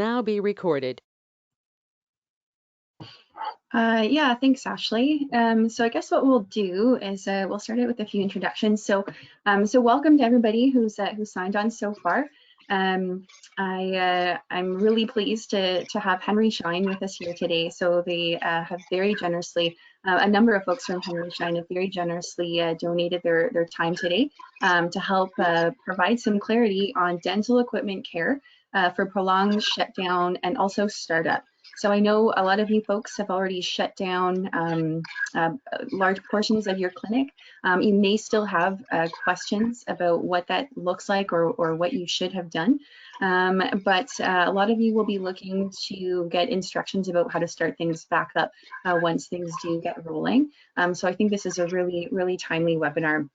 now be recorded. Yeah, thanks, Ashley. So I guess what we'll do is we'll start out with a few introductions. So welcome to everybody who's signed on so far. I'm really pleased to have Henry Schein with us here today. So they have very generously, a number of folks from Henry Schein have very generously donated their time today to help provide some clarity on dental equipment care for prolonged shutdown and also startup. So I know a lot of you folks have already shut down large portions of your clinic. You may still have questions about what that looks like or what you should have done. But a lot of you will be looking to get instructions about how to start things back up once things do get rolling. So I think this is a really, really timely webinar.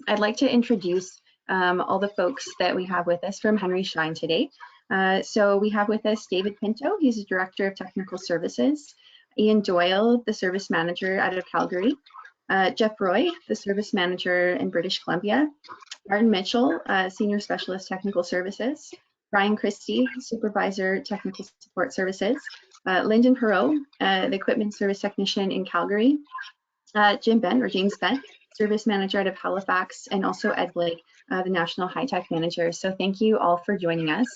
I'd like to introduce all the folks that we have with us from Henry Schein today. So we have with us David Pinto, he's the Director of Technical Services, Ian Doyle, the Service Manager out of Calgary, Jeff Roy, the Service Manager in British Columbia, Martin Mitchell, Senior Specialist Technical Services, Brian Christie, Supervisor Technical Support Services, Lyndon Perot, the Equipment Service Technician in Calgary, James Ben, Service Manager out of Halifax, and also Ed Blake, the National High Tech Manager. So thank you all for joining us.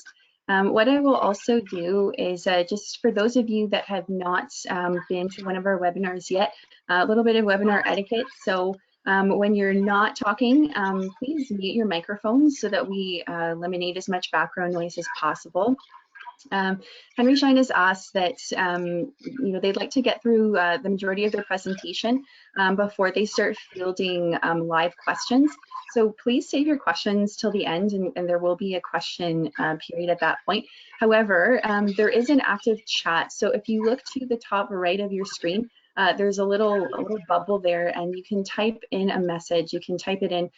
What I will also do is just for those of you that have not been to one of our webinars yet, a little bit of webinar etiquette. So when you're not talking, please mute your microphones so that we eliminate as much background noise as possible. Henry Schein has asked that they'd like to get through the majority of their presentation before they start fielding live questions. So please save your questions till the end, and there will be a question period at that point. However, there is an active chat. So if you look to the top right of your screen, there's a little bubble there, and you can type in a message. You can type it in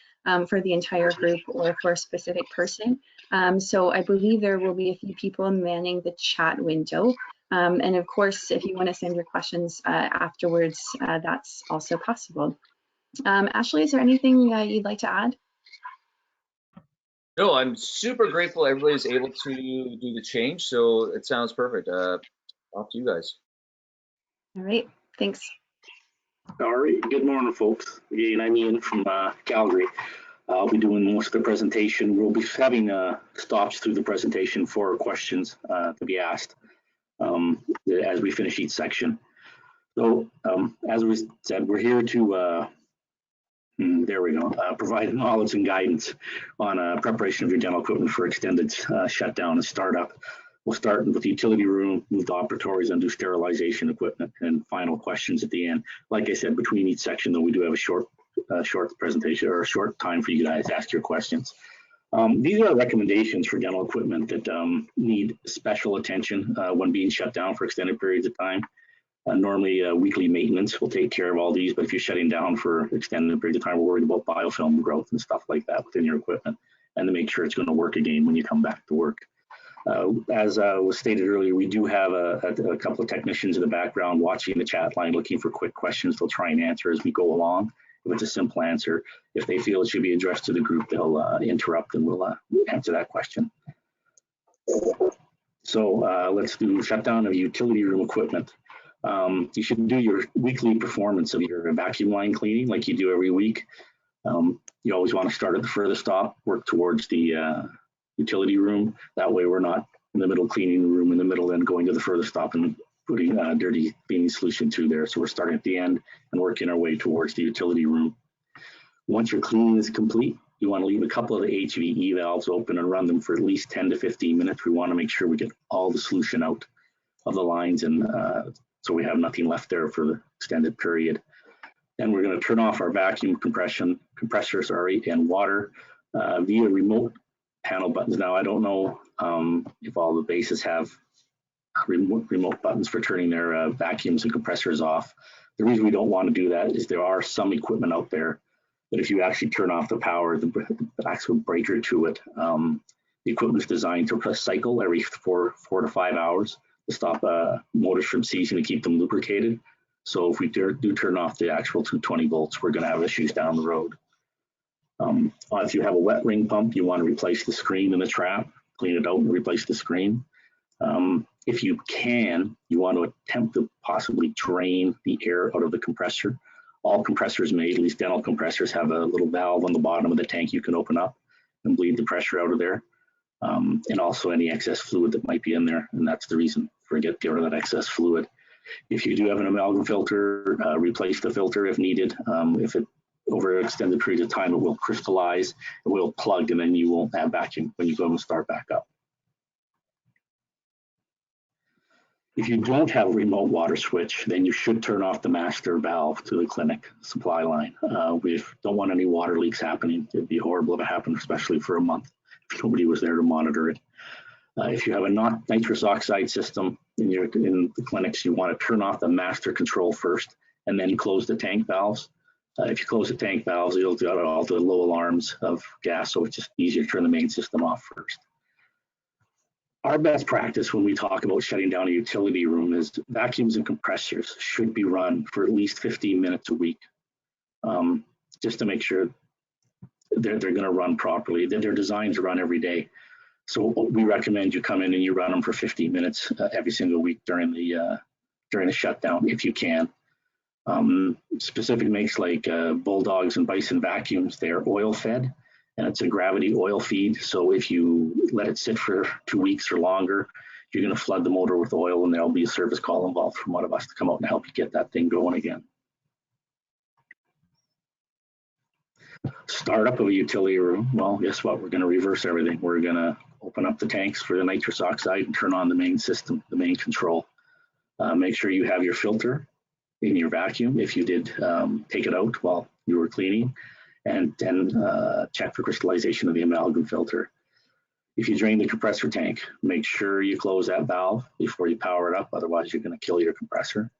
for the entire group or for a specific person. So I believe there will be a few people manning the chat window. And of course, if you want to send your questions afterwards, that's also possible. Ashley, is there anything you'd like to add? No, I'm super grateful everybody's able to do the change, so it sounds perfect. Off to you guys. All right, thanks. All right, good morning, folks. Again, I'm Ian from Calgary. I'll be doing most of the presentation. We'll be having stops through the presentation for questions to be asked as we finish each section. So as we said, we're here to, there we go, provide knowledge and guidance on preparation of your dental equipment for extended shutdown and startup. We'll start with the utility room, move to operatories, and do sterilization equipment, and final questions at the end. Like I said, between each section, though, we do have a short presentation or a short time for you guys to ask your questions. These are recommendations for dental equipment that need special attention when being shut down for extended periods of time. Normally, weekly maintenance will take care of all these, but if you're shutting down for extended periods of time, we're worried about biofilm growth and stuff like that within your equipment, and to make sure it's going to work again when you come back to work. As was stated earlier, we do have a couple of technicians in the background watching the chat line, looking for quick questions. They'll try and answer as we go along. If it's a simple answer, if they feel it should be addressed to the group, they'll interrupt and we'll answer that question. So let's do shutdown of utility room equipment. You should do your weekly performance of your vacuum line cleaning like you do every week. You always want to start at the furthest stop, work towards the utility room. That way we're not in the middle cleaning the room in the middle and going to the furthest stop and putting dirty cleaning solution through there. So we're starting at the end and working our way towards the utility room. Once your cleaning is complete, you want to leave a couple of the HVE valves open and run them for at least 10 to 15 minutes. We want to make sure we get all the solution out of the lines, and so we have nothing left there for the extended period. Then we're going to turn off our vacuum compressor, and water via remote panel buttons. Now, I don't know if all the bases have remote buttons for turning their vacuums and compressors off. The reason we don't want to do that is there are some equipment out there that if you actually turn off the power, the actual breaker to it, the equipment is designed to cycle every four to 5 hours to stop motors from seizing and keep them lubricated. So if we do turn off the actual 220 volts, we're going to have issues down the road. If you have a wet ring pump, you want to replace the screen in the trap, clean it out and replace the screen. If you can, you want to attempt to possibly drain the air out of the compressor. All compressors made, at least dental compressors, have a little valve on the bottom of the tank you can open up and bleed the pressure out of there. And also any excess fluid that might be in there. And that's the reason for get rid of that excess fluid. If you do have an amalgam filter, replace the filter if needed. If it over an extended period of time, it will crystallize, it will plug, and then you won't have vacuum when you go and start back up. If you don't have a remote water switch, then you should turn off the master valve to the clinic supply line. We don't want any water leaks happening. It'd be horrible if it happened, especially for a month, if nobody was there to monitor it. If you have a nitrous oxide system in the clinics, you want to turn off the master control first and then close the tank valves. If you close the tank valves, you'll get all the low alarms of gas, so it's just easier to turn the main system off first. Our best practice when we talk about shutting down a utility room is vacuums and compressors should be run for at least 15 minutes a week, just to make sure they're going to run properly. They're designed to run every day. So we recommend you come in and you run them for 15 minutes every single week during the shutdown, if you can. Specific makes like Bulldogs and Bison vacuums, they're oil fed, and it's a gravity oil feed. So if you let it sit for 2 weeks or longer, you're going to flood the motor with oil, and there'll be a service call involved from one of us to come out and help you get that thing going again. Startup of a utility room, well, guess what? We're going to reverse everything. We're going to open up the tanks for the nitrous oxide and turn on the main system, the main control. Make sure you have your filter in your vacuum if you did take it out while you were cleaning, and then check for crystallization of the amalgam filter. If you drain the compressor tank, make sure you close that valve before you power it up, otherwise you're going to kill your compressor.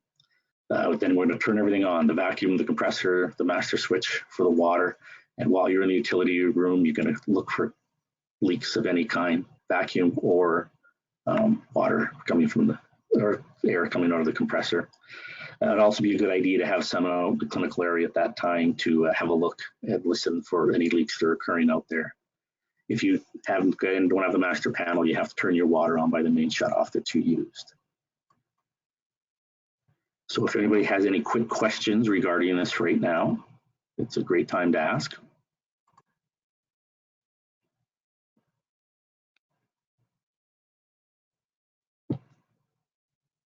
Then we're going to turn everything on, the vacuum, the compressor, the master switch for the water, and while you're in the utility room, you're going to look for leaks of any kind, vacuum or water coming from or air coming out of the compressor. It'd also be a good idea to have someone out in the clinical area at that time to have a look and listen for any leaks that are occurring out there. If you don't have the master panel, you have to turn your water on by the main shutoff that you used. So if anybody has any quick questions regarding this right now, it's a great time to ask.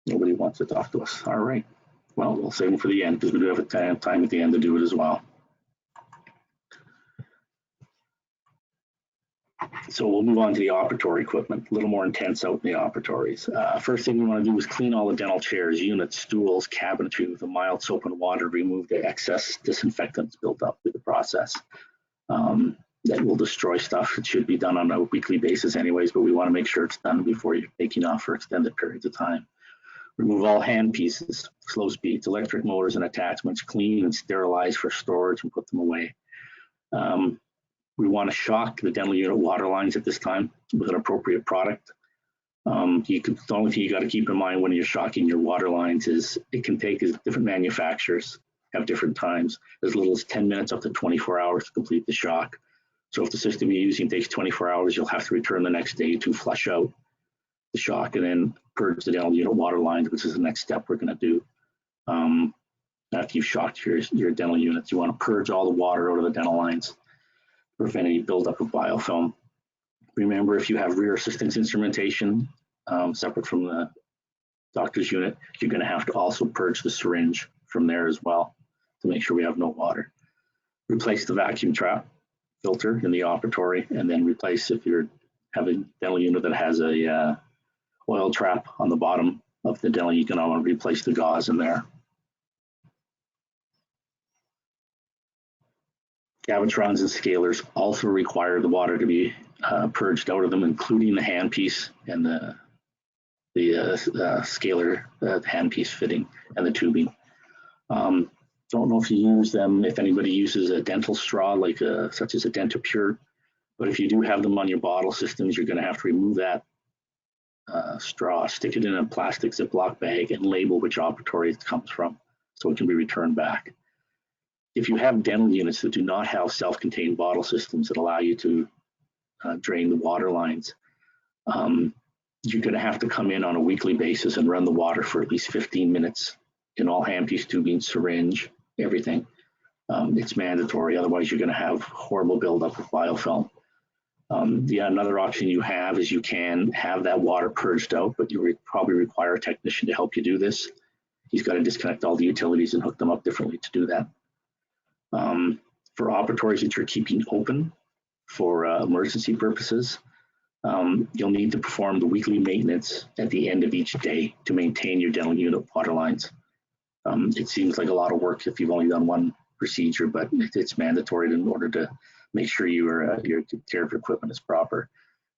Nobody wants to talk to us. All right. Well, we'll save them for the end because we do have a time at the end to do it as well. So we'll move on to the operatory equipment, a little more intense out in the operatories. First thing we want to do is clean all the dental chairs, units, stools, cabinetry with a mild soap and water to remove the excess disinfectants built up through the process. That will destroy stuff. It should be done on a weekly basis anyways, but we want to make sure it's done before you're taking off for extended periods of time. Remove all hand pieces, slow speeds, electric motors and attachments, clean and sterilize for storage and put them away. We want to shock the dental unit water lines at this time with an appropriate product. The only thing you got to keep in mind when you're shocking your water lines is it can take, different manufacturers have different times, as little as 10 minutes up to 24 hours to complete the shock. So if the system you're using takes 24 hours, you'll have to return the next day to flush out the shock and then purge the dental unit water lines, which is the next step we're going to do. After you've shocked your dental units, you want to purge all the water out of the dental lines, prevent any buildup of biofilm. Remember, if you have rear assistance instrumentation separate from the doctor's unit, you're going to have to also purge the syringe from there as well to make sure we have no water. Replace the vacuum trap filter in the operatory, and then replace, if you're having a dental unit that has a oil trap on the bottom of the dental, you can want to replace the gauze in there. Gavitrons and scalers also require the water to be purged out of them, including the handpiece and the scaler handpiece fitting and the tubing. Don't know if you use them, if anybody uses a dental straw, like such as a Dentapure, but if you do have them on your bottle systems, you're going to have to remove that straw, stick it in a plastic Ziploc bag, and label which operatory it comes from so it can be returned back. If you have dental units that do not have self-contained bottle systems that allow you to drain the water lines, you're going to have to come in on a weekly basis and run the water for at least 15 minutes in all handpiece, tubing, syringe, everything. It's mandatory. Otherwise, you're going to have horrible buildup of biofilm. Another option you have is you can have that water purged out, but you probably require a technician to help you do this. He's got to disconnect all the utilities and hook them up differently to do that. For operatories that you're keeping open for emergency purposes, you'll need to perform the weekly maintenance at the end of each day to maintain your dental unit water lines. It seems like a lot of work if you've only done one procedure, but it's mandatory in order to make sure your care of your equipment is proper.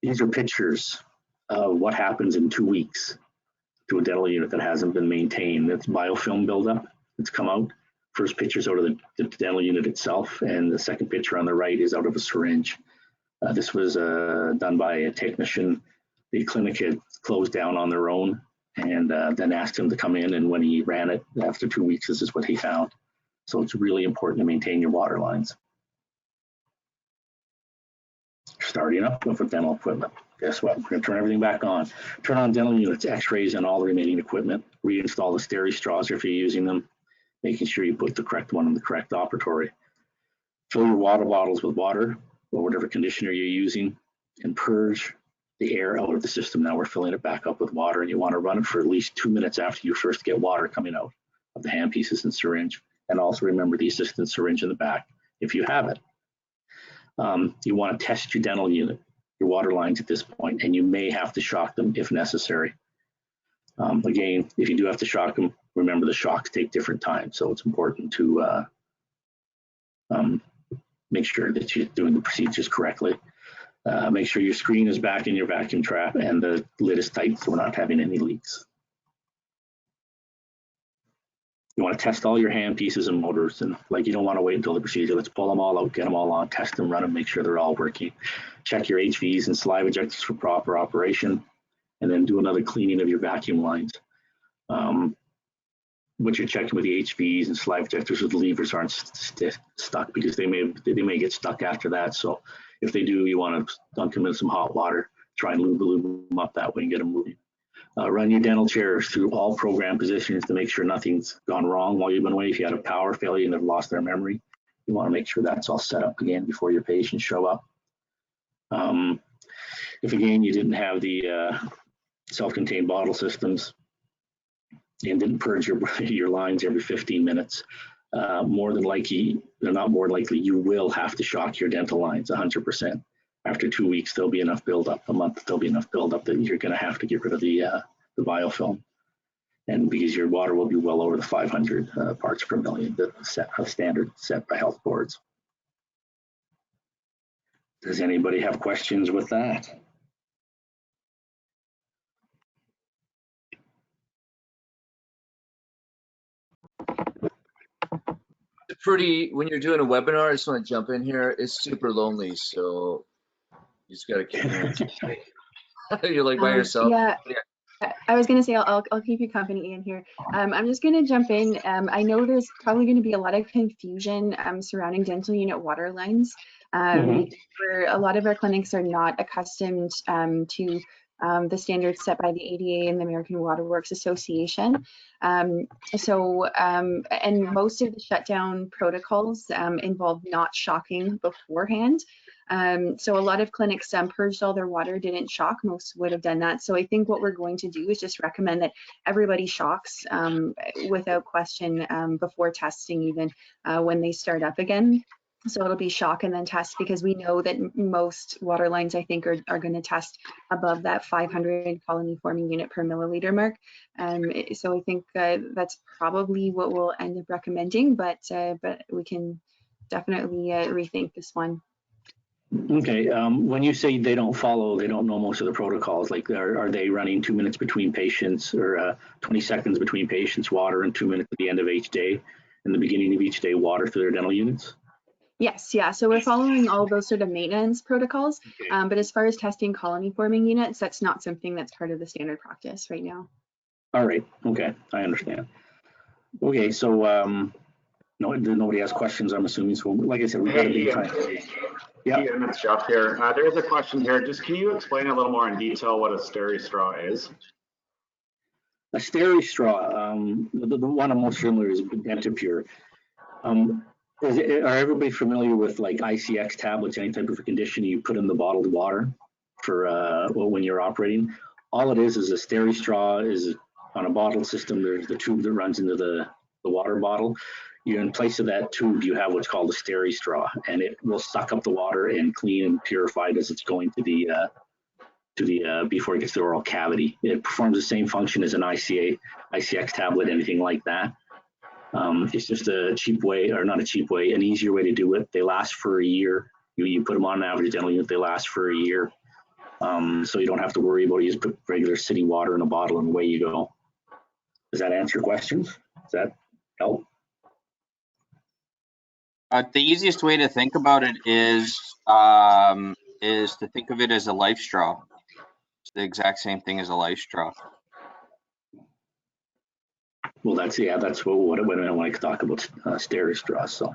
These are pictures of what happens in 2 weeks to a dental unit that hasn't been maintained. It's biofilm buildup that's come out. First picture's out of the dental unit itself, and the second picture on the right is out of a syringe. This was done by a technician. The clinic had closed down on their own, and then asked him to come in, and when he ran it after 2 weeks, this is what he found. So it's really important to maintain your water lines. Starting up with dental equipment. Guess what? We're going to turn everything back on. Turn on dental units, x-rays, and all the remaining equipment. Reinstall the steri straws if you're using them, making sure you put the correct one in the correct operatory. Fill your water bottles with water or whatever conditioner you're using, and purge the air out of the system. Now we're filling it back up with water, and you want to run it for at least 2 minutes after you first get water coming out of the handpieces and syringe. And also remember the assistant syringe in the back if you have it. You want to test your dental unit, your water lines at this point, and you may have to shock them if necessary. Again, if you do have to shock them, remember the shocks take different times, so it's important to make sure that you're doing the procedures correctly. Make sure your screen is back in your vacuum trap and the lid is tight so we're not having any leaks. You want to test all your hand pieces and motors, and like you don't want to wait until the procedure. Let's pull them all out, get them all on, test them, run them, make sure they're all working. Check your HVs and saliva ejectors for proper operation, and then do another cleaning of your vacuum lines. What you're checking with the HVs and saliva ejectors with the levers aren't stuck, because they may get stuck after that. So if they do, you want to dunk them in some hot water, try and lube them up that way and get them moving. Run your dental chairs through all program positions to make sure nothing's gone wrong while you've been away. If you had a power failure and they've lost their memory, you want to make sure that's all set up again before your patients show up. If again you didn't have the self-contained bottle systems and didn't purge your lines every 15 minutes, more than likely, you will have to shock your dental lines 100%. After 2 weeks, there'll be enough buildup. A month, there'll be enough buildup that you're going to have to get rid of the biofilm. And because your water will be well over the 500 parts per million, the standard set by health boards. Does anybody have questions with that? When you're doing a webinar, I just want to jump in here, it's super lonely, so you just got to keep you're like by yourself. Yeah, I was going to say I'll keep you company in here. I'm just going to jump in. I know there's probably going to be a lot of confusion surrounding dental unit water lines. Where a lot of our clinics are not accustomed to the standards set by the ADA and the American Water Works Association. And most of the shutdown protocols involve not shocking beforehand. So a lot of clinics purged all their water, didn't shock. Most would have done that. So I think what we're going to do is just recommend that everybody shocks without question before testing, even when they start up again. So it'll be shock and then test, because we know that most water lines, I think, are going to test above that 500 colony forming unit per milliliter mark. So I think that's probably what we'll end up recommending, but we can definitely rethink this one. Okay, when you say they don't know most of the protocols, like are they running 2 minutes between patients, or 20 seconds between patients water, and 2 minutes at the end of each day, and the beginning of each day water through their dental units? Yes, yeah, so we're following all those sort of maintenance protocols, okay. But as far as testing colony forming units, that's not something that's part of the standard practice right now. All right, okay, I understand. Okay, so nobody has questions, I'm assuming. So like I said, we got to be kind of, yeah. Ian, it's Jeff here. There is a question here. Just can you explain a little more in detail what a steri straw is? A steri straw, the one I'm most familiar is Dentapure. Are everybody familiar with like ICX tablets, any type of conditioning you put in the bottled water for when you're operating? All it is a steri straw is on a bottled system. There's the tube that runs into the water bottle. In place of that tube, you have what's called a steri straw, and it will suck up the water and clean and purify it as it's going to the before it gets to the oral cavity. It performs the same function as an ICX tablet, anything like that. It's just a cheap way, or not a cheap way, an easier way to do it. They last for a year. You put them on an average dental unit, they last for a year. So you don't have to worry about it. You just put regular city water in a bottle and away you go. Does that answer your questions? Does that help? The easiest way to think about it is to think of it as a life straw. It's the exact same thing as a life straw. Well, that's what when I talk about steri straws. So.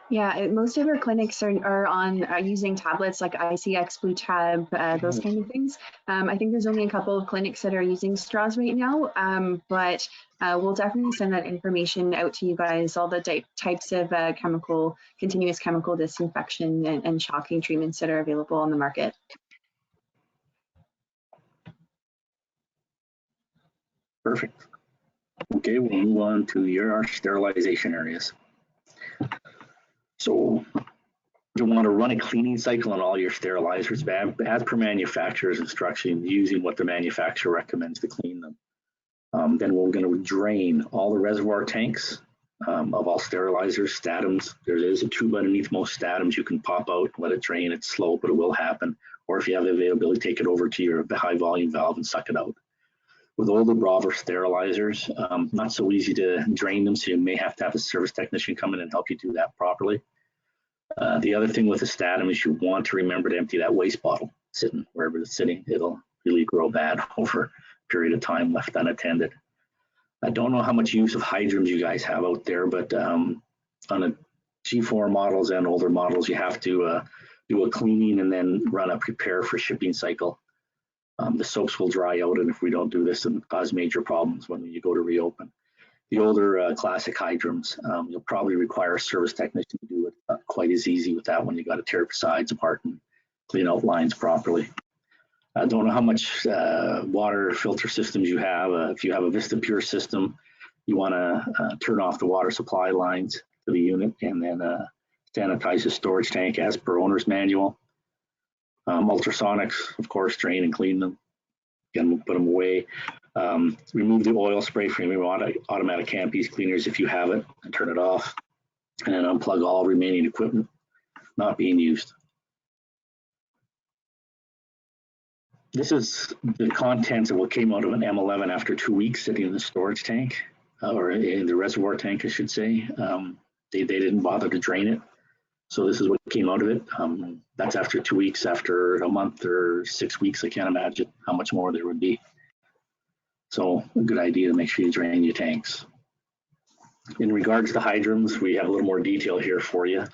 Yeah, most of our clinics are using tablets like ICX, Blue Tab, those kind of things. I think there's only a couple of clinics that are using straws right now, but we'll definitely send that information out to you guys, all the types of continuous chemical disinfection and shocking treatments that are available on the market. Perfect. Okay, we'll move on to our sterilization areas. So you want to run a cleaning cycle on all your sterilizers as per manufacturer's instructions, using what the manufacturer recommends to clean them. Then we're going to drain all the reservoir tanks of all sterilizers, statums. There is a tube underneath most statums. You can pop out, let it drain. It's slow, but it will happen. Or if you have the availability, take it over to your high volume valve and suck it out. With older Bravo sterilizers, not so easy to drain them, so you may have to have a service technician come in and help you do that properly. The other thing with the statum is you want to remember to empty that waste bottle sitting wherever it's sitting. It'll really grow bad over a period of time left unattended. I don't know how much use of hydrums you guys have out there, but on a G4 models and older models, you have to do a cleaning and then run a prepare for shipping cycle. The soaps will dry out, and if we don't do this, it'll cause major problems when you go to reopen. The older classic hydrums, you'll probably require a service technician to do it. Not quite as easy with that one. You got to tear the sides apart and clean out lines properly. I don't know how much water filter systems you have. If you have a VistaPure system, you want to turn off the water supply lines to the unit and then sanitize the storage tank as per owner's manual. Ultrasonics, of course, drain and clean them. Again, we'll put them away. Remove the oil spray from your automatic can piece cleaners if you have it and turn it off. And then unplug all remaining equipment not being used. This is the contents of what came out of an M11 after 2 weeks sitting in the storage tank, or in the reservoir tank, I should say. They didn't bother to drain it. So this is what came out of it. That's after 2 weeks. After a month or 6 weeks, I can't imagine how much more there would be. So a good idea to make sure you drain your tanks. In regards to hydrums, we have a little more detail here for you.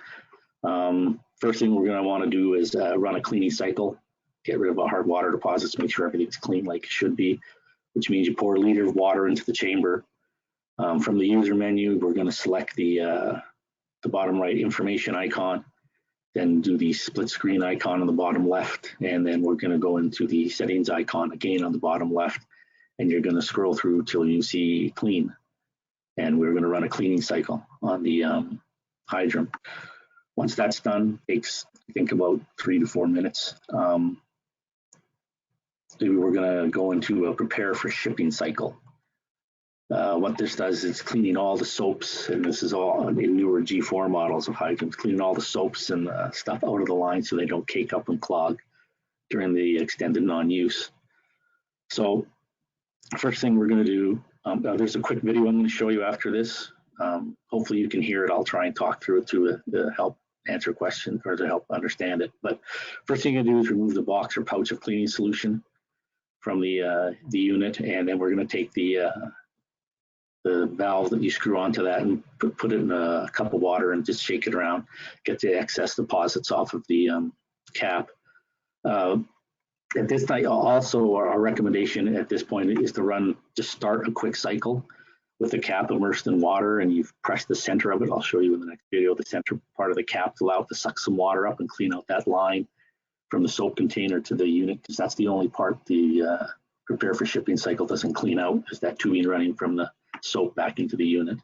First thing we're going to want to do is run a cleaning cycle, get rid of our hard water deposits, make sure everything's clean like it should be, which means you pour a liter of water into the chamber. From the user menu, we're going to select the bottom right information icon, then do the split screen icon on the bottom left, and then we're going to go into the settings icon again on the bottom left, and you're going to scroll through till you see clean. And we're going to run a cleaning cycle on the Hydrim. Once that's done, takes I think about 3 to 4 minutes. We're going to go into a prepare for shipping cycle. What this does is cleaning all the soaps, and this is all in newer G4 models of hydrants, cleaning all the soaps and stuff out of the line so they don't cake up and clog during the extended non-use. So first thing we're going to do, there's a quick video I'm going to show you after this. Hopefully you can hear it. I'll try and talk through it to help answer questions or to help understand it. But first thing you're going to do is remove the box or pouch of cleaning solution from the unit, and then we're going to take the valve that you screw onto that and put it in a cup of water and just shake it around, get the excess deposits off of the cap. At this time, also our recommendation at this point is to just start a quick cycle with the cap immersed in water, and you've pressed the center of it. I'll show you in the next video, the center part of the cap to allow it to suck some water up and clean out that line from the soap container to the unit, because that's the only part the prepare for shipping cycle doesn't clean out, is that tubing running from the soap back into the unit.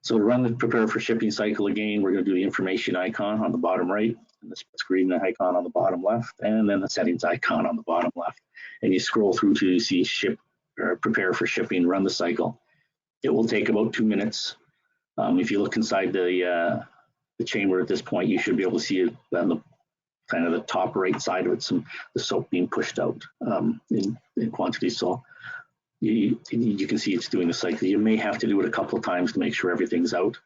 So to run the prepare for shipping cycle again, we're going to do the information icon on the bottom right, and the screen icon on the bottom left, and then the settings icon on the bottom left. And you scroll through to you see ship or prepare for shipping, run the cycle. It will take about 2 minutes. If you look inside the chamber at this point, you should be able to see it on the kind of the top right side of it, the soap being pushed out in quantity. So you can see it's doing the cycle. You may have to do it a couple of times to make sure everything's out.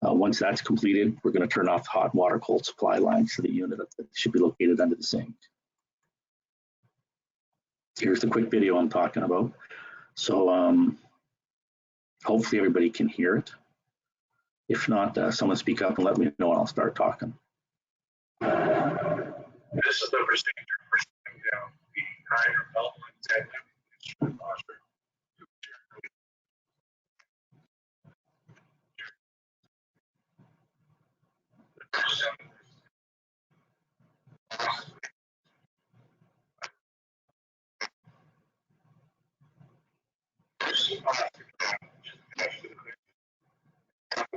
Once that's completed, we're going to turn off the hot water cold supply lines to the unit that should be located under the sink. Here's the quick video I'm talking about. So hopefully everybody can hear it. If not, someone speak up and let me know and I'll start talking. This is the procedure for shutting down the Hydrim elements and washer.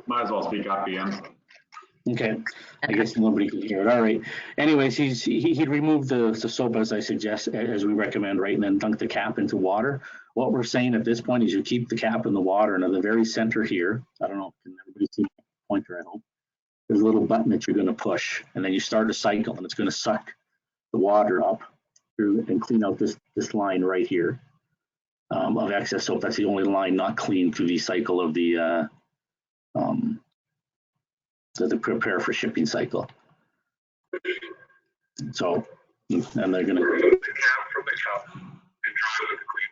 Might as well speak up, Ian. Okay, I guess nobody can hear it. All right. Anyways, he'd remove the soap as I suggest, as we recommend, right, and then dunk the cap into water. What we're saying at this point is you keep the cap in the water, and at the very center here, I don't know, can everybody see the pointer, I hope? There's a little button that you're going to push, and then you start a cycle, and it's going to suck the water up through and clean out this line right here of excess soap. That's the only line not clean through the cycle of the prepare for shipping cycle. So, and they're going to remove the cap from the cup and dry with a clean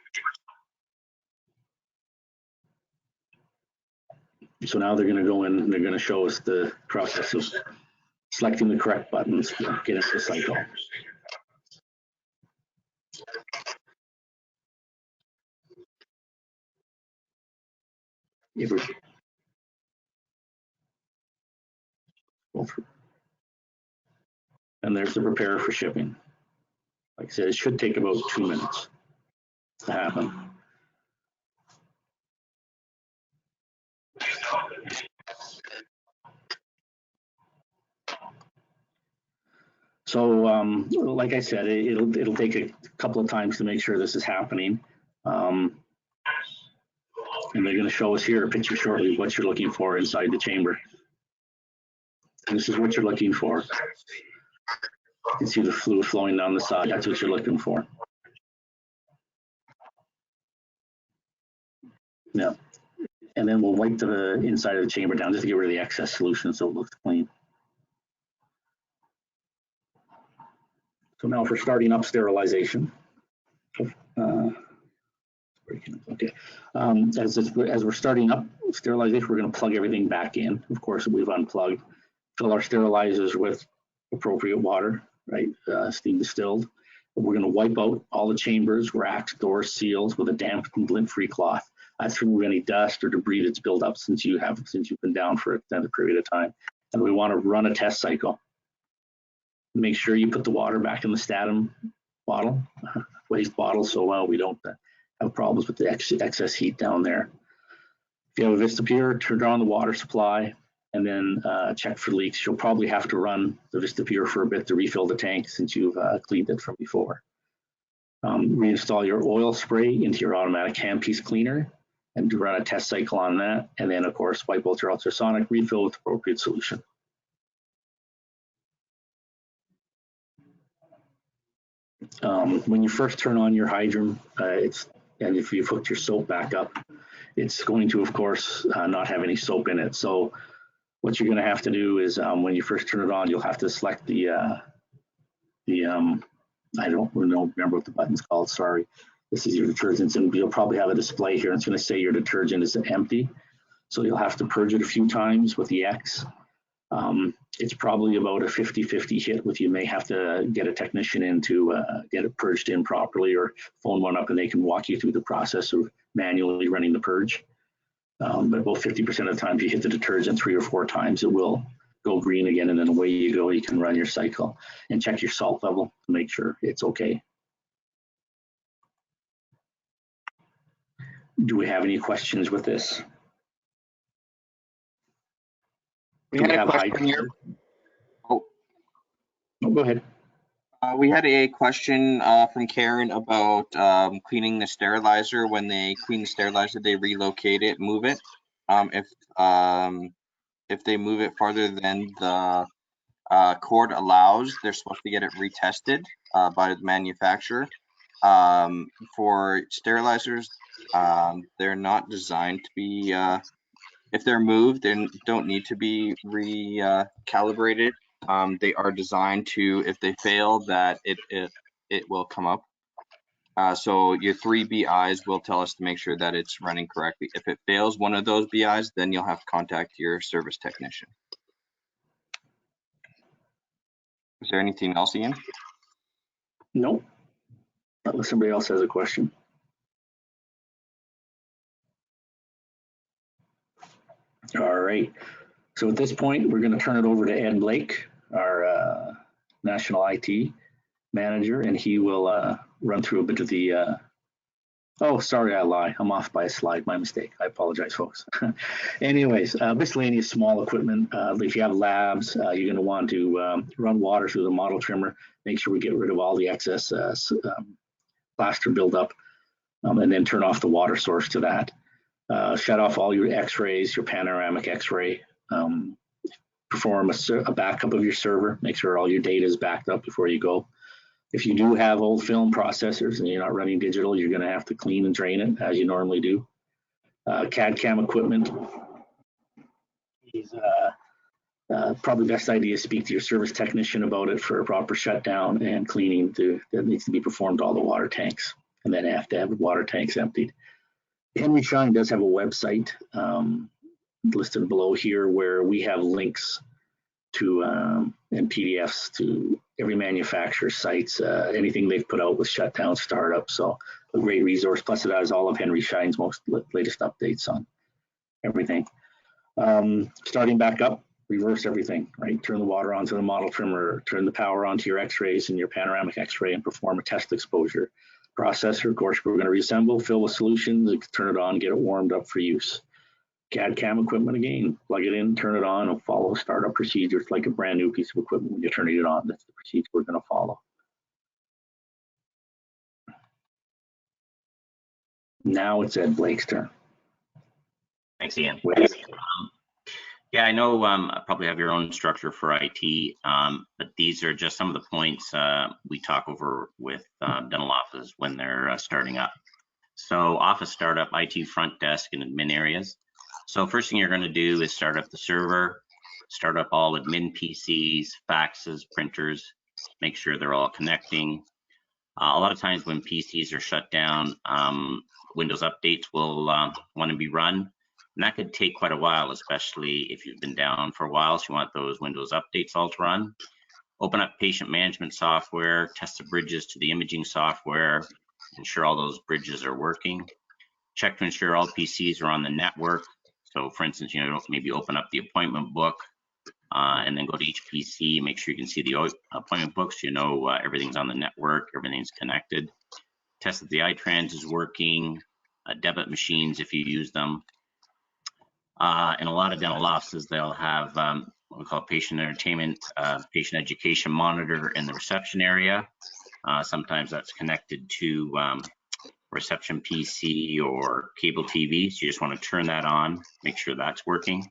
paper. So now they're going to go in and they're going to show us the process of selecting the correct buttons to get into the cycle. And there's the prepare for shipping. Like I said, it should take about 2 minutes to happen. So, like I said, it'll take a couple of times to make sure this is happening. And they're going to show us here a picture shortly of what you're looking for inside the chamber. And this is what you're looking for. You can see the fluid flowing down the side. That's what you're looking for. Yeah. And then we'll wipe the inside of the chamber down just to get rid of the excess solution so it looks clean. So now for starting up sterilization. Okay. As we're starting up sterilization, we're going to plug everything back in. Of course, we've unplugged. Fill our sterilizers with appropriate water, right? Steam distilled. We're going to wipe out all the chambers, racks, doors, seals with a damp and lint-free cloth. That's remove any dust or debris that's built up since you've been down for an extended period of time. And we want to run a test cycle. Make sure you put the water back in the Statum bottle, waste bottle, so we don't have problems with the excess heat down there. If you have a Vistapure, turn on the water supply and then check for leaks. You'll probably have to run the Vistapure for a bit to refill the tank since you've cleaned it from before. Reinstall your oil spray into your automatic handpiece cleaner and run a test cycle on that. And then, of course, wipe out your ultrasonic, refill with appropriate solution. When you first turn on your Hydrim, and if you've hooked your soap back up, it's going to, of course, not have any soap in it. So what you're going to have to do is when you first turn it on, you'll have to select the I don't remember what the button's called, sorry. This is your detergents, and you'll probably have a display here. It's going to say your detergent is empty. So you'll have to purge it a few times with the X. It's probably about a 50-50 hit with you may have to get a technician in to get it purged in properly, or phone one up and they can walk you through the process of manually running the purge. But about 50% of the time, if you hit the detergent 3 or 4 times, it will go green again, and then away you go. You can run your cycle and check your salt level to make sure it's okay. Do we have any questions with this? We Do had we a have question Hydrim? here. Oh, No, go ahead. we had a question from Karen about cleaning the sterilizer. When they clean the sterilizer, they relocate it, move it. If they move it farther than the cord allows, they're supposed to get it retested by the manufacturer. For sterilizers, they're not designed to be, if they're moved, they don't need to be recalibrated. They are designed to, if they fail, that it will come up. So your 3 BIs will tell us to make sure that it's running correctly. If it fails one of those BIs, then you'll have to contact your service technician. Is there anything else, Ian? No. Unless somebody else has a question. All right. So at this point, we're going to turn it over to Ed Blake, our national IT manager, and he will run through a bit of the. Oh, sorry, I lie. I'm off by a slide. My mistake. I apologize, folks. Anyways, miscellaneous small equipment. If you have labs, you're going to want to run water through the model trimmer. Make sure we get rid of all the excess plaster buildup, and then turn off the water source to that. Shut off all your X-rays, your panoramic X-ray. Perform a backup of your server. Make sure all your data is backed up before you go. If you do have old film processors and you're not running digital, you're going to have to clean and drain it as you normally do. CAD/CAM equipment is probably best idea to speak to your service technician about it for a proper shutdown and cleaning that needs to be performed to all the water tanks, and then have to have the water tanks emptied. Henry Schein does have a website listed below here where we have links to and PDFs to every manufacturer's sites, anything they've put out with shutdown startup. So a great resource. Plus it has all of Henry Schein's latest updates on everything. Starting back up, reverse everything, right? Turn the water onto the model trimmer, turn the power onto your X-rays and your panoramic X-ray and perform a test exposure. Processor, of course, we're going to reassemble, fill with solutions, turn it on, get it warmed up for use. CAD/CAM equipment again, plug it in, turn it on, and follow startup procedures like a brand new piece of equipment when you're turning it on. That's the procedure we're going to follow. Now it's Ed Blake's turn. Thanks, Ian. Wait. Yeah, I know I probably have your own structure for IT, but these are just some of the points we talk over with dental offices when they're starting up. So office startup, IT front desk and admin areas. So first thing you're going to do is start up the server, start up all admin PCs, faxes, printers, make sure they're all connecting. A lot of times when PCs are shut down, Windows updates will want to be run. And that could take quite a while, especially if you've been down for a while. So you want those Windows updates all to run. Open up patient management software, test the bridges to the imaging software, ensure all those bridges are working. Check to ensure all PCs are on the network. So for instance, maybe open up the appointment book and then go to each PC, make sure you can see the appointment books, everything's on the network, everything's connected. Test that the iTrans is working, debit machines if you use them. In a lot of dental offices, they'll have what we call patient entertainment, patient education monitor in the reception area. Sometimes that's connected to reception PC or cable TV. So you just want to turn that on, make sure that's working.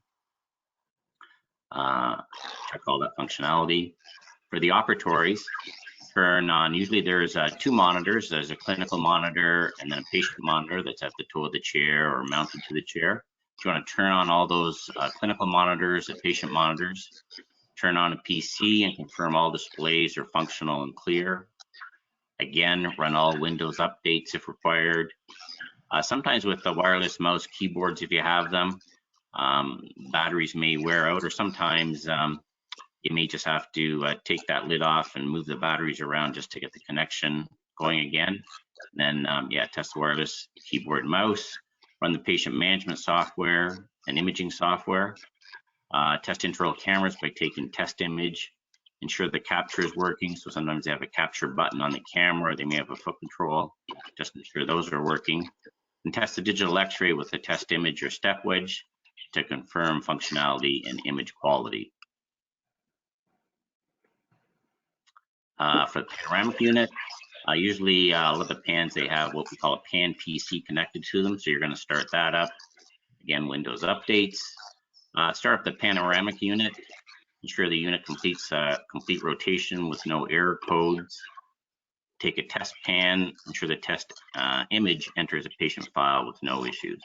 Check all that functionality. For the operatories, turn on, usually there's 2 monitors. There's a clinical monitor and then a patient monitor that's at the toe of the chair or mounted to the chair. You want to turn on all those clinical monitors and patient monitors, turn on a PC and confirm all displays are functional and clear. Again, run all Windows updates if required. Sometimes with the wireless mouse keyboards, if you have them, batteries may wear out, or sometimes you may just have to take that lid off and move the batteries around just to get the connection going again. And then, yeah, test the wireless keyboard and mouse, run the patient management software and imaging software, test internal cameras by taking test image, ensure the capture is working. So sometimes they have a capture button on the camera, or they may have a foot control, just ensure those are working. And test the digital x-ray with the test image or step wedge to confirm functionality and image quality. For the panoramic unit, usually a lot of the pans, they have what we call a pan PC connected to them. So you're going to start that up. Again, Windows updates. Start up the panoramic unit. Ensure the unit completes complete rotation with no error codes. Take a test pan. Ensure the test image enters a patient file with no issues.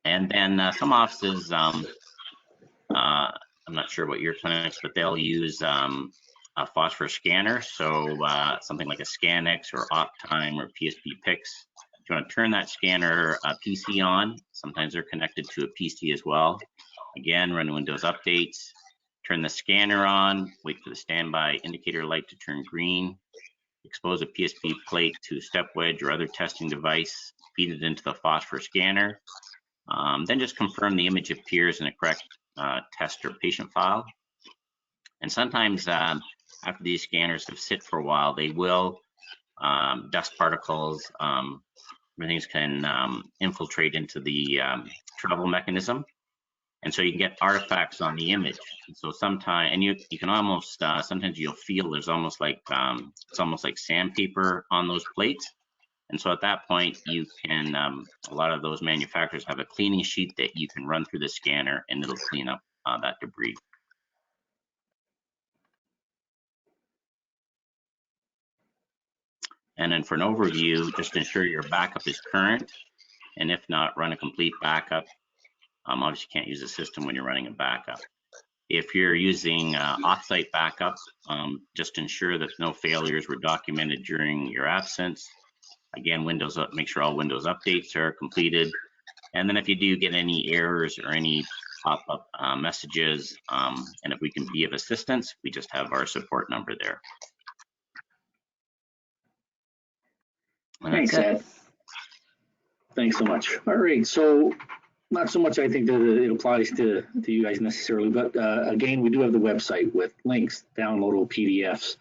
And then some offices, I'm not sure what your clinics, but they'll use a phosphorus scanner. So something like a ScanX or Optime or PSP Pix. If you want to turn that scanner PC on, sometimes they're connected to a PC as well. Again, run Windows updates, turn the scanner on, wait for the standby indicator light to turn green, expose a PSP plate to a step wedge or other testing device, feed it into the phosphorus scanner. Then just confirm the image appears in a correct test or patient file. And sometimes after these scanners have sit for a while, they will, dust particles, things can infiltrate into the travel mechanism. And so you can get artifacts on the image. And so sometimes, and you can almost, sometimes you'll feel there's almost like, it's almost like sandpaper on those plates. And so at that point, you can, a lot of those manufacturers have a cleaning sheet that you can run through the scanner and it'll clean up that debris. And then for an overview, just ensure your backup is current. And if not, run a complete backup. Obviously, you can't use the system when you're running a backup. If you're using offsite backup, just ensure that no failures were documented during your absence. Again, Windows up, make sure all Windows updates are completed. And then if you do get any errors or any pop-up messages, and if we can be of assistance, we just have our support number there. And Thanks, Ed. Thanks so much. All right, so not so much I think that it applies to you guys necessarily, but again, we do have the website with links, downloadable PDFs,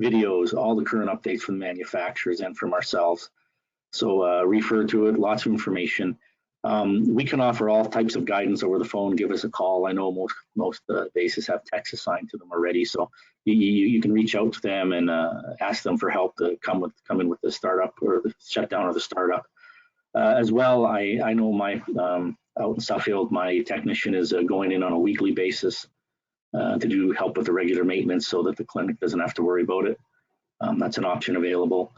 videos, all the current updates from the manufacturers and from ourselves. So refer to it, lots of information. We can offer all types of guidance over the phone. Give us a call. I know most bases have texts assigned to them already, so you can reach out to them and ask them for help to come in with the startup or the shutdown or the startup. As well, I know my out in Suffield, my technician is going in on a weekly basis to do help with the regular maintenance so that the clinic doesn't have to worry about it. That's an option available.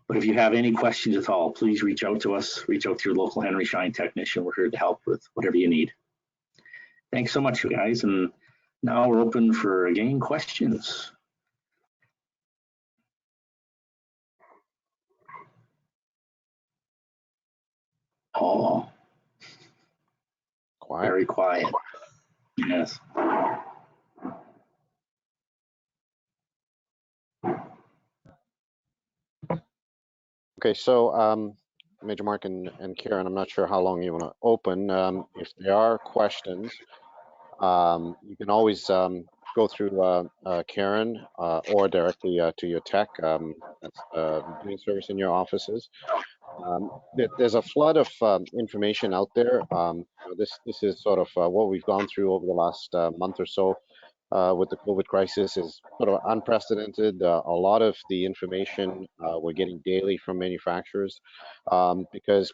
But if you have any questions at all, please reach out to us. Reach out to your local Henry Schein technician. We're here to help with whatever you need. Thanks so much, you guys. And now we're open for, again, questions. Oh, quiet. Very quiet. Yes. Okay, so Major Mark and Karen, I'm not sure how long you want to open. If there are questions, you can always go through Karen or directly to your tech that's doing service in your offices. There's a flood of information out there. This is sort of what we've gone through over the last month or so with the COVID crisis is sort of unprecedented. A lot of the information we're getting daily from manufacturers because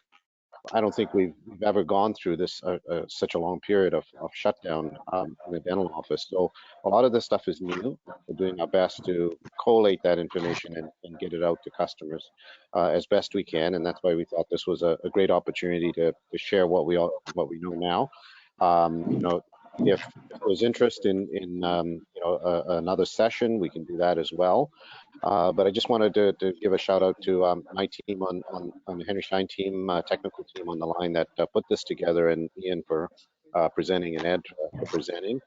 I don't think we've ever gone through this such a long period of shutdown in the dental office. So a lot of this stuff is new. We're doing our best to collate that information and get it out to customers as best we can. And that's why we thought this was a great opportunity to share what we know now. You know, If there's interest in you know, another session, we can do that as well. But I just wanted to give a shout out to my team on the Henry Schein team, technical team on the line that put this together, and Ian for presenting, and Ed for presenting.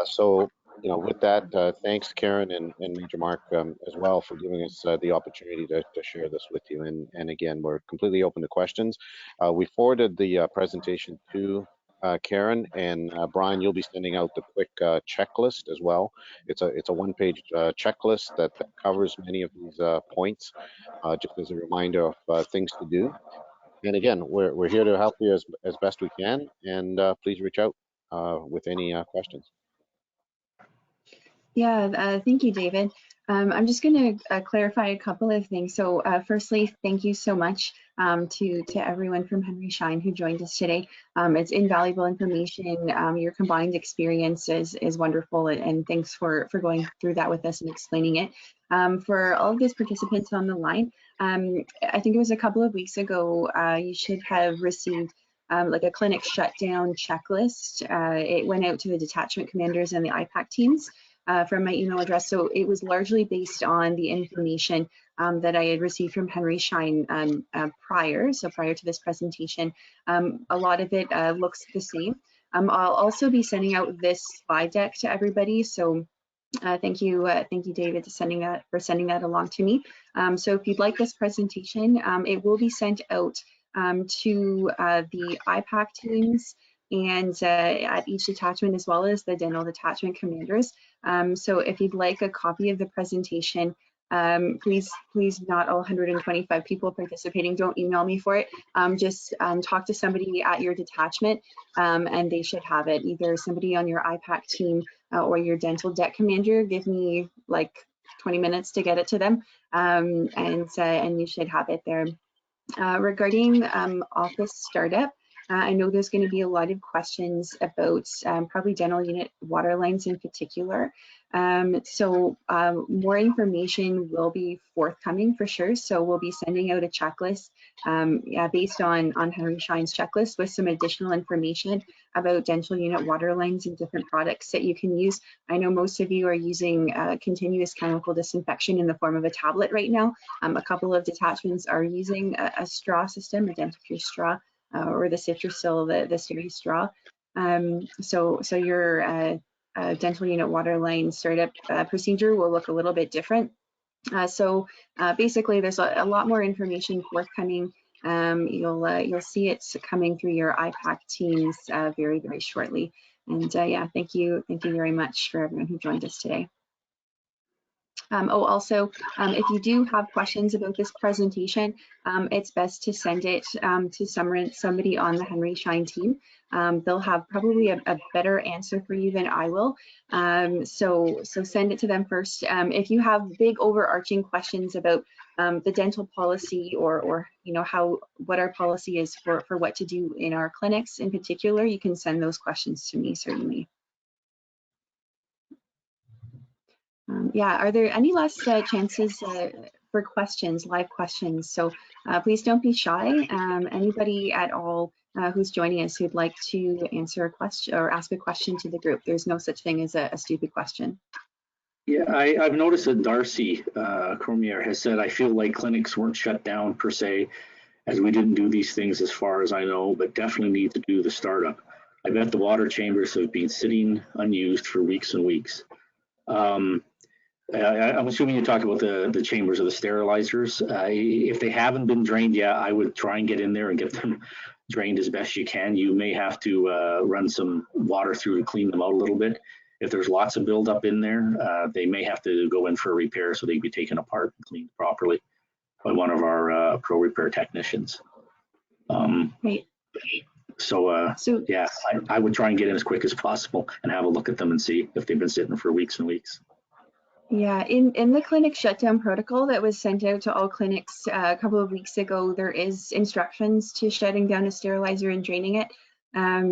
So, you know, with that, thanks Karen and Major Mark as well for giving us the opportunity to share this with you. And again, we're completely open to questions. We forwarded the presentation to Karen, and Brian, you'll be sending out the quick checklist as well. It's a one-page checklist that covers many of these points, just as a reminder of things to do. And again, we're here to help you as best we can, and please reach out with any questions. Yeah, thank you, David. I'm just going to clarify a couple of things. So firstly, thank you so much to everyone from Henry Schein who joined us today. It's invaluable information. Your combined experience is wonderful, and thanks for going through that with us and explaining it. For all of those participants on the line, I think it was a couple of weeks ago, you should have received like a clinic shutdown checklist. It went out to the detachment commanders and the IPAC teams. From my email address. So it was largely based on the information that I had received from Henry Schein prior to this presentation. A lot of it looks the same. I'll also be sending out this slide deck to everybody. So thank you, David, for sending that along to me. So if you'd like this presentation, it will be sent out to the IPAC teams and at each detachment, as well as the dental detachment commanders. So if you'd like a copy of the presentation, please, not all 125 people participating, don't email me for it. Just talk to somebody at your detachment, and they should have it, either somebody on your IPAC team or your dental det commander. Give me like 20 minutes to get it to them, and you should have it there. Regarding office startup, I know there's going to be a lot of questions about probably dental unit water lines in particular. So more information will be forthcoming for sure. So we'll be sending out a checklist based on Henry Schein's checklist with some additional information about dental unit water lines and different products that you can use. I know most of you are using continuous chemical disinfection in the form of a tablet right now. A couple of detachments are using a straw system, a DentaPure straw, or the Citrosil, the Steri straw. So your dental unit water line startup procedure will look a little bit different. So basically, there's a lot more information forthcoming. You'll see it coming through your IPAC teams very, very shortly. And yeah, thank you very much for everyone who joined us today. Also, if you do have questions about this presentation, it's best to send it to somebody on the Henry Schein team. They'll have probably a better answer for you than I will. So send it to them first. If you have big overarching questions about the dental policy, or you know what our policy is for what to do in our clinics in particular, you can send those questions to me, certainly. Yeah, are there any last chances for questions, live questions? So please don't be shy. Anybody at all who's joining us who'd like to answer a question or ask a question to the group, there's no such thing as a stupid question. Yeah, I've noticed that Darcy Cormier has said, I feel like clinics weren't shut down per se, as we didn't do these things as far as I know, but definitely need to do the startup. I bet the water chambers have been sitting unused for weeks and weeks. I'm assuming you talk about the chambers of the sterilizers. If they haven't been drained yet, I would try and get in there and get them drained as best you can. You may have to run some water through to clean them out a little bit. If there's lots of buildup in there, they may have to go in for a repair, so they'd be taken apart and cleaned properly by one of our pro repair technicians. Right. So yeah, I would try and get in as quick as possible and have a look at them and see if they've been sitting for weeks and weeks. Yeah, in the clinic shutdown protocol that was sent out to all clinics a couple of weeks ago, there is instructions to shutting down a sterilizer and draining it.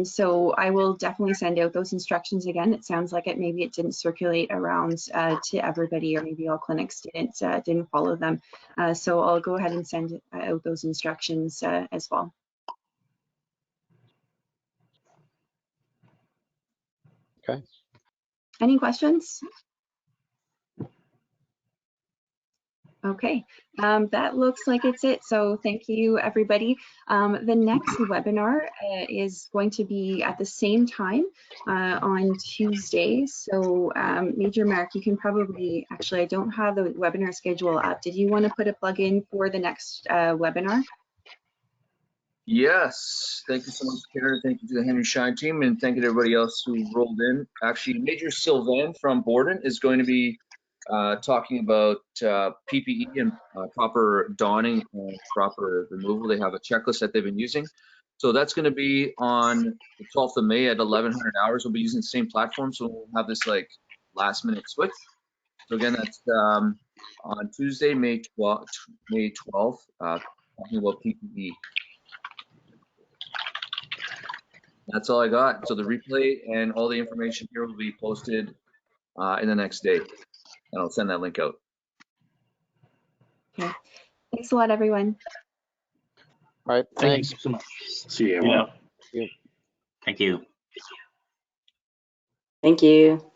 So I will definitely send out those instructions again. It sounds like maybe it didn't circulate around to everybody, or maybe all clinics didn't follow them. So I'll go ahead and send out those instructions as well. Okay. Any questions? Okay, that looks like it's it. So thank you, everybody. The next webinar is going to be at the same time on Tuesday. So Major Mark, you can probably, actually, I don't have the webinar schedule up. Did you want to put a plug in for the next webinar? Yes, thank you so much, Karen. Thank you to the Henry Schein team, and thank you to everybody else who rolled in. Actually, Major Sylvain from Borden is going to be talking about PPE and proper donning and proper removal. They have a checklist that they've been using. So that's going to be on the 12th of May at 1100 hours. We'll be using the same platform, so we'll have this like last minute switch. So again, that's on Tuesday, May 12th, talking about PPE. That's all I got. So the replay and all the information here will be posted in the next day, and I'll send that link out. Okay, thanks a lot, everyone. All right, Thank thanks. you so much. See you, everyone. Thank you. Thank you.